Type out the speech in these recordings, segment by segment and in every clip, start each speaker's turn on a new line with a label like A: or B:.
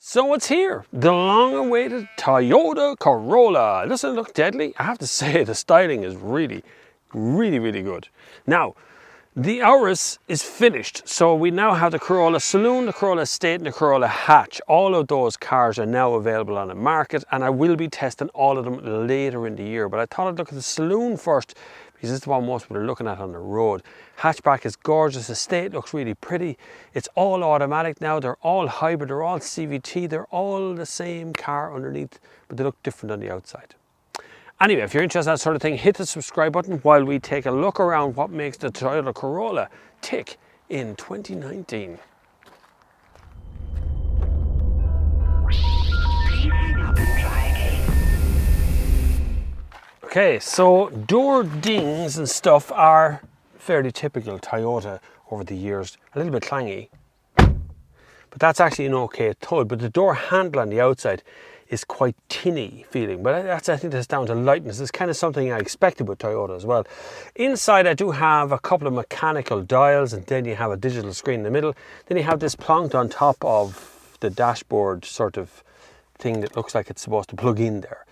A: So it's here, the long-awaited Toyota Corolla. Doesn't it look deadly? I have to say the styling is really good. Now, the Auris is finished, so we now have the Corolla Saloon, the Corolla Estate and the Corolla Hatch. All of those cars are now available on the market, and I will be testing all of them later in the year. But I thought I'd look at the Saloon first, because this is the one most people are looking at on the road. Hatchback is gorgeous, Estate looks really pretty. It's all automatic now, they're all hybrid, they're all CVT, they're all the same car underneath, but they look different on the outside. Anyway, if you're interested in that sort of thing, hit the subscribe button while we take a look around what makes the Toyota Corolla tick in 2019. Okay, so door dings and stuff are fairly typical Toyota over the years. A little bit clangy, but that's actually an okay thud. But the door handle on the outside is quite tinny feeling, but I think that's down to lightness. It's kind of something I expected with Toyota as well. Inside I do have a couple of mechanical dials, and then you have a digital screen in the middle. Then you have this plonked on top of the dashboard sort of thing that looks like it's supposed to plug in there.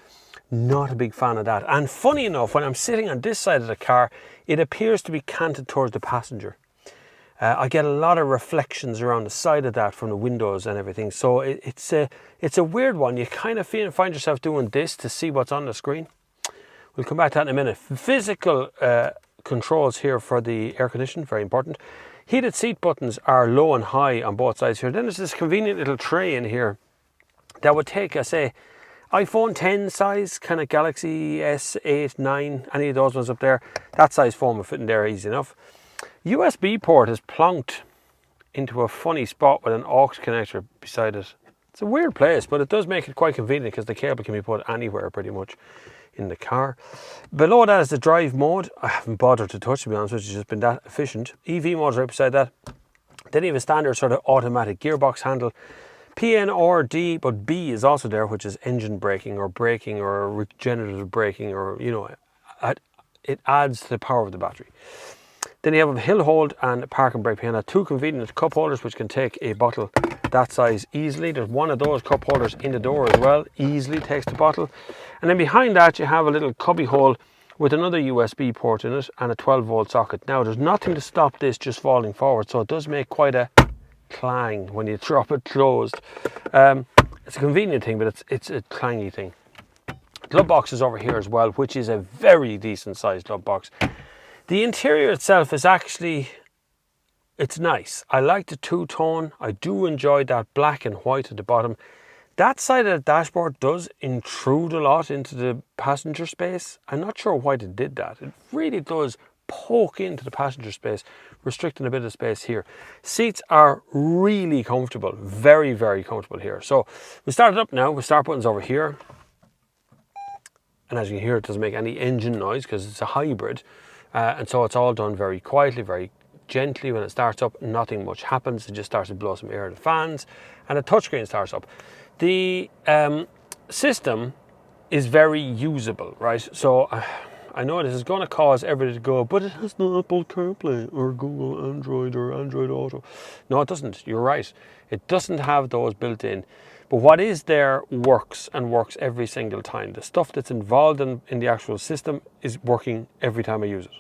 A: Not a big fan of that. And funny enough, when I'm sitting on this side of the car, it appears to be canted towards the passenger. I get a lot of reflections around the side of that from the windows and everything. So it's a weird one. You kind of find yourself doing this to see what's on the screen. We'll come back to that in a minute. Physical controls here for the air conditioning, very important. Heated seat buttons are low and high on both sides here. Then there's this convenient little tray in here that would take, I say, iPhone 10 size, kind of Galaxy S8, 9, any of those ones up there. That size phone will fit in there easy enough. USB port is plonked into a funny spot with an aux connector beside it. It's a weird place, but it does make it quite convenient because the cable can be put anywhere pretty much in the car. Below that is the drive mode. I haven't bothered to touch, to be honest with you, it's just been that efficient. EV mode right beside that. Then you have a standard sort of automatic gearbox handle. PN or D, but B is also there, which is engine braking or regenerative braking, or, you know, it adds to the power of the battery. Then you have a hill hold and a park and brake piano. Two convenient cup holders which can take a bottle that size easily. There's one of those cup holders in the door as well, easily takes the bottle. And then behind that you have a little cubby hole with another USB port in it and a 12-volt socket. Now there's nothing to stop this just falling forward, so it does make quite a clang when you drop it closed. It's a convenient thing, but it's a clangy thing. Glove box is over here as well, which is a very decent sized glove box. The interior itself is actually, it's nice. I like the two-tone. I do enjoy that black and white at the bottom. That side of the dashboard does intrude a lot into the passenger space. I'm not sure why they did that. It really does poke into the passenger space, restricting a bit of space here. Seats are really comfortable, very comfortable here. So we start it up now. The start button's over here, and as you can hear, it doesn't make any engine noise because it's a hybrid, and so it's all done very quietly, very gently. When it starts up, nothing much happens. It just starts to blow some air in the fans, and the touchscreen starts up. The system is very usable, right? So I know this is going to cause everybody to go, but it has no Apple CarPlay or Google Android or Android Auto. No, it doesn't. You're right. It doesn't have those built in. But what is there works, and works every single time. The stuff that's involved in the actual system is working every time I use it.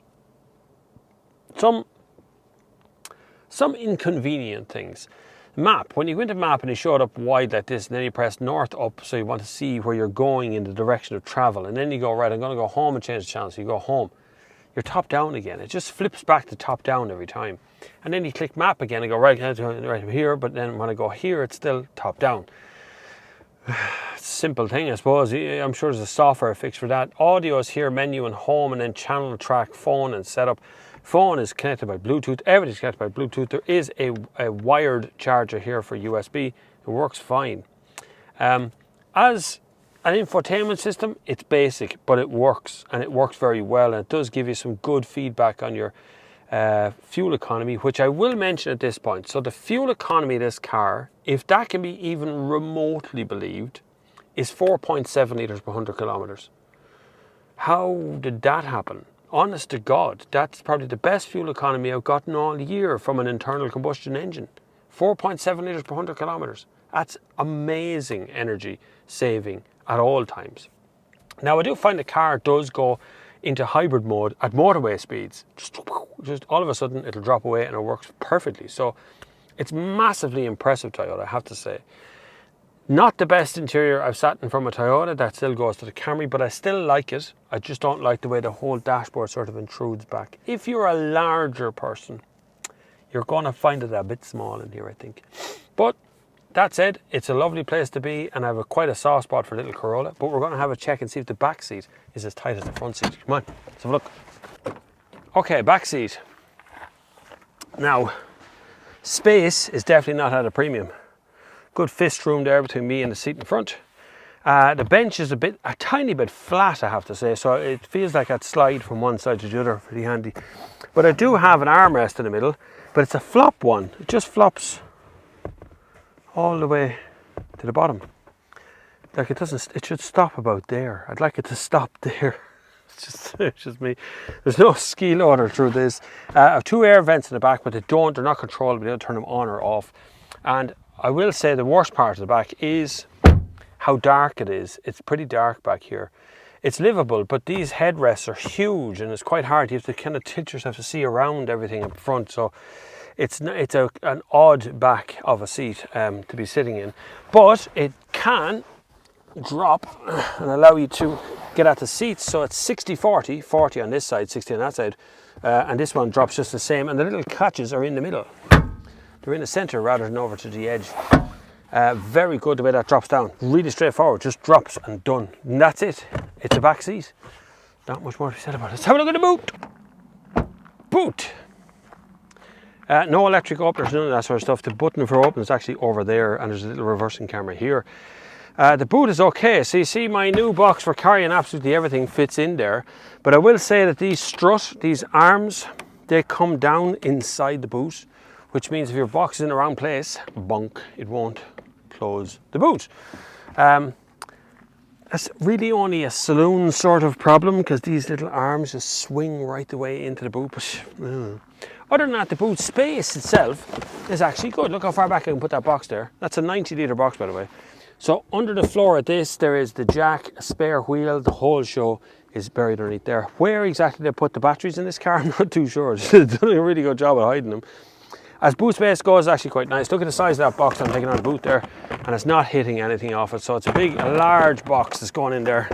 A: Some inconvenient things. Map. When you go into map and it showed up wide like this, and then you press north up, so you want to see where you're going in the direction of travel, and then you go, right, I'm going to go home and change the channel. So you go home, you're top down again. It just flips back to top down every time. And then you click map again and go right here, but then when I go here, it's still top down. It's a simple thing, I suppose. I'm sure there's a software fix for that. Audio is here, menu and home, and then channel track, phone and setup. Phone is connected by Bluetooth. Everything's connected by Bluetooth. There is a wired charger here for USB. It works fine. As an infotainment system, it's basic, but it works, and it works very well, and it does give you some good feedback on your fuel economy, which I will mention at this point. So the fuel economy of this car, if that can be even remotely believed, is 4.7 litres per 100 kilometres. How did that happen? Honest to God, that's probably the best fuel economy I've gotten all year from an internal combustion engine. 4.7 litres per 100 kilometres. That's amazing energy saving at all times. Now I do find the car does go into hybrid mode at motorway speeds. Just all of a sudden it'll drop away and it works perfectly. So it's massively impressive Toyota, I have to say. Not the best interior I've sat in from a Toyota, that still goes to the Camry, but I still like it. I just don't like the way the whole dashboard sort of intrudes back. If you're a larger person, you're going to find it a bit small in here, I think. But that said, it's a lovely place to be, and I have quite a soft spot for little Corolla, but we're going to have a check and see if the back seat is as tight as the front seat. Come on, let's have a look. Okay, back seat. Now, space is definitely not at a premium. Good fist room there between me and the seat in front. The bench is a tiny bit flat, I have to say, so it feels like I'd slide from one side to the other, pretty handy. But I do have an armrest in the middle, but it's a flop one. It just flops all the way to the bottom. Like it should stop about there. I'd like it to stop there. It's just me. There's no ski loader through this. I have two air vents in the back, but they're not controllable. You don't turn them on or off. And I will say the worst part of the back is how dark it is. It's pretty dark back here. It's livable, but these headrests are huge and it's quite hard. You have to kind of tilt yourself to see around everything up front. So it's an odd back of a seat to be sitting in. But it can drop and allow you to get at the seats. So it's 60-40, 40 on this side, 60 on that side. And this one drops just the same. And the little catches are in the middle. They're in the center rather than over to the edge. Very good the way that drops down. Really straightforward, just drops and done. And that's it. It's a back seat. Not much more to be said about it. Let's have a look at the boot. Boot. No electric openers, none of that sort of stuff. The button for open is actually over there, and there's a little reversing camera here. The boot is okay. So you see my new box for carrying absolutely everything fits in there. But I will say that these arms, they come down inside the boot, which means if your box is in the wrong place, bonk, it won't close the boot. That's really only a saloon sort of problem because these little arms just swing right the way into the boot. But other than that, the boot space itself is actually good. Look how far back I can put that box there. That's a 90-litre box, by the way. So under the floor at this, there is the jack, a spare wheel, the whole show is buried underneath there. Where exactly they put the batteries in this car, I'm not too sure. They've done a really good job of hiding them. As boot space goes, it's actually quite nice. Look at the size of that box I'm taking out of the boot there, and it's not hitting anything off it. So it's a large box that's going in there,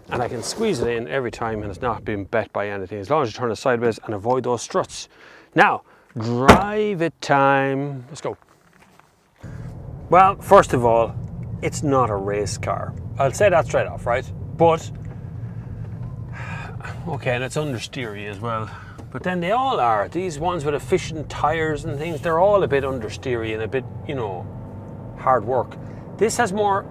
A: and I can squeeze it in every time, and it's not being bet by anything, as long as you turn it sideways and avoid those struts. Now, drive it time. Let's go. Well, first of all, it's not a race car. I'll say that straight off, right? But, okay, and it's understeery as well. But then they all are. These ones with efficient tyres and things, they're all a bit understeery and a bit, hard work. This has more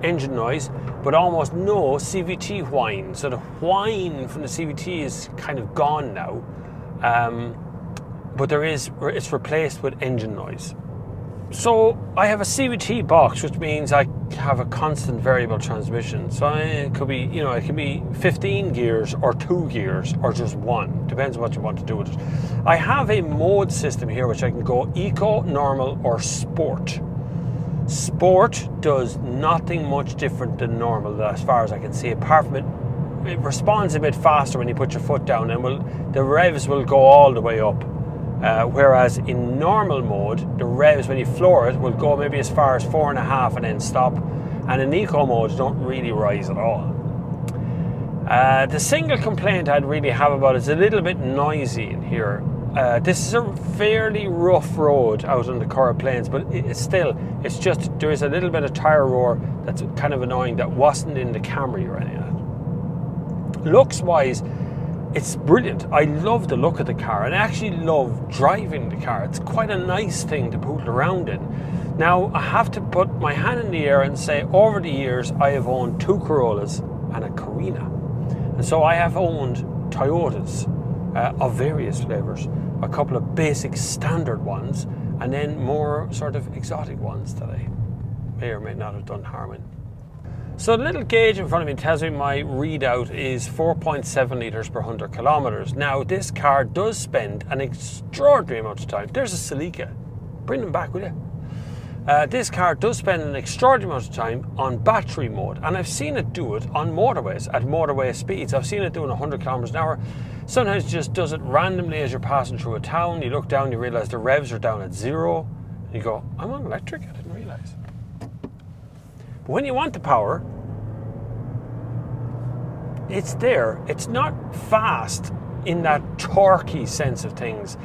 A: engine noise, but almost no CVT whine. So the whine from the CVT is kind of gone now. But it's replaced with engine noise. So I have a CVT box, which means I have a constant variable transmission. So it could be, it can be 15 gears or 2 gears or just one. Depends on what you want to do with it. I have a mode system here, which I can go eco, normal, or sport. Sport does nothing much different than normal, as far as I can see. Apart from it responds a bit faster when you put your foot down, and the revs will go all the way up. Whereas in normal mode, the revs, when you floor it, will go maybe as far as 4.5 and then stop. And in eco mode, don't really rise at all. The single complaint I'd really have about it is a little bit noisy in here. This is a fairly rough road out on the Corolla Plains, but it's just, there is a little bit of tyre roar that's kind of annoying that wasn't in the Camry or any of that. Looks wise, it's brilliant. I love the look of the car, and I actually love driving the car. It's quite a nice thing to poodle around in. Now, I have to put my hand in the air and say, over the years, I have owned 2 Corollas and a Carina. And so I have owned Toyotas of various flavours, a couple of basic standard ones, and then more sort of exotic ones that I may or may not have done harm in. So the little gauge in front of me tells me my readout is 4.7 litres per 100 kilometres. Now, this car does spend an extraordinary amount of time. There's a Celica. Bring them back, will you? This car does spend an extraordinary amount of time on battery mode, and I've seen it do it on motorways, at motorway speeds. I've seen it doing 100 kilometers an hour. Sometimes it just does it randomly as you're passing through a town. You look down, you realize the revs are down at 0. And you go, I'm on electric? I didn't realize. But when you want the power, it's there. It's not fast in that torquey sense of things,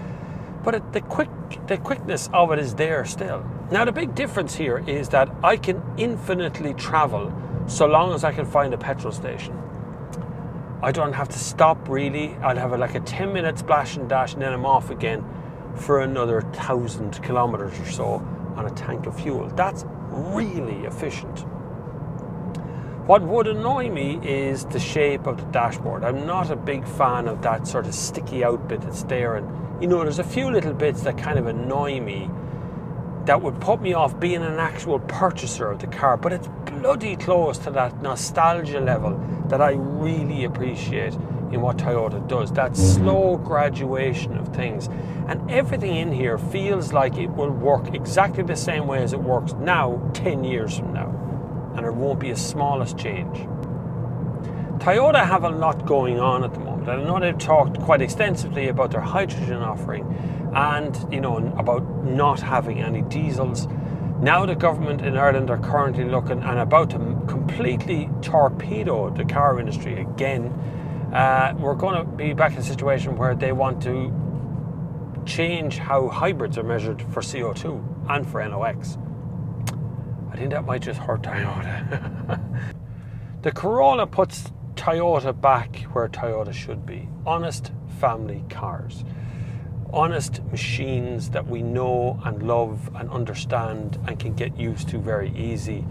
A: but the quickness of it is there still. Now the big difference here is that I can infinitely travel so long as I can find a petrol station. I don't have to stop really. I'll have like a 10-minute splash and dash and then I'm off again for another 1,000 kilometers or so on a tank of fuel. That's really efficient. What would annoy me is the shape of the dashboard. I'm not a big fan of that sort of sticky out bit that's there, and you know, there's a few little bits that kind of annoy me that would put me off being an actual purchaser of the car, but it's bloody close to that nostalgia level that I really appreciate in what Toyota does, that slow graduation of things. And everything in here feels like it will work exactly the same way as it works now, 10 years from now. And there won't be a smallest change. Toyota have a lot going on at the moment. I know they've talked quite extensively about their hydrogen offering and, you know, about not having any diesels. Now the government in Ireland are currently looking and about to completely torpedo the car industry again. We're going to be back in a situation where they want to change how hybrids are measured for CO2 and for NOx. I think that might just hurt Toyota. The Corolla puts Toyota back where Toyota should be. Honest family cars. Honest machines that we know and love and understand and can get used to very easy.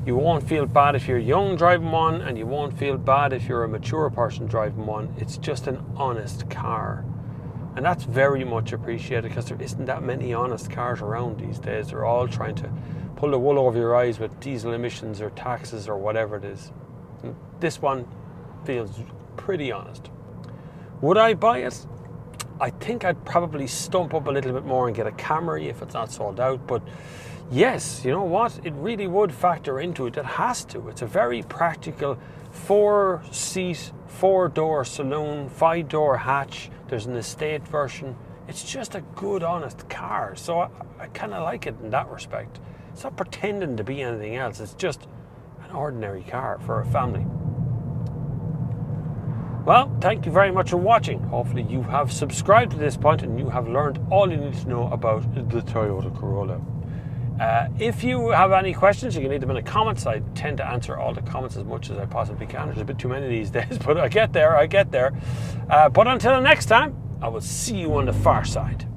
A: You won't feel bad if you're young driving one, and you won't feel bad if you're a mature person driving one. It's just an honest car. And that's very much appreciated because there isn't that many honest cars around these days. They're all trying to pull the wool over your eyes with diesel emissions or taxes or whatever it is. And this one feels pretty honest. Would I buy it? I think I'd probably stump up a little bit more and get a Camry if it's not sold out. But yes, you know what? It really would factor into it. It has to. It's a very practical 4-seat, 4-door saloon, 5-door hatch. There's an estate version. It's just a good, honest car. So I kind of like it in that respect. It's not pretending to be anything else. It's just an ordinary car for a family. Well, thank you very much for watching. Hopefully you have subscribed to this point and you have learned all you need to know about the Toyota Corolla. If you have any questions, you can leave them in the comments. I tend to answer all the comments as much as I possibly can. There's a bit too many these days, but I get there. But until next time, I will see you on the far side.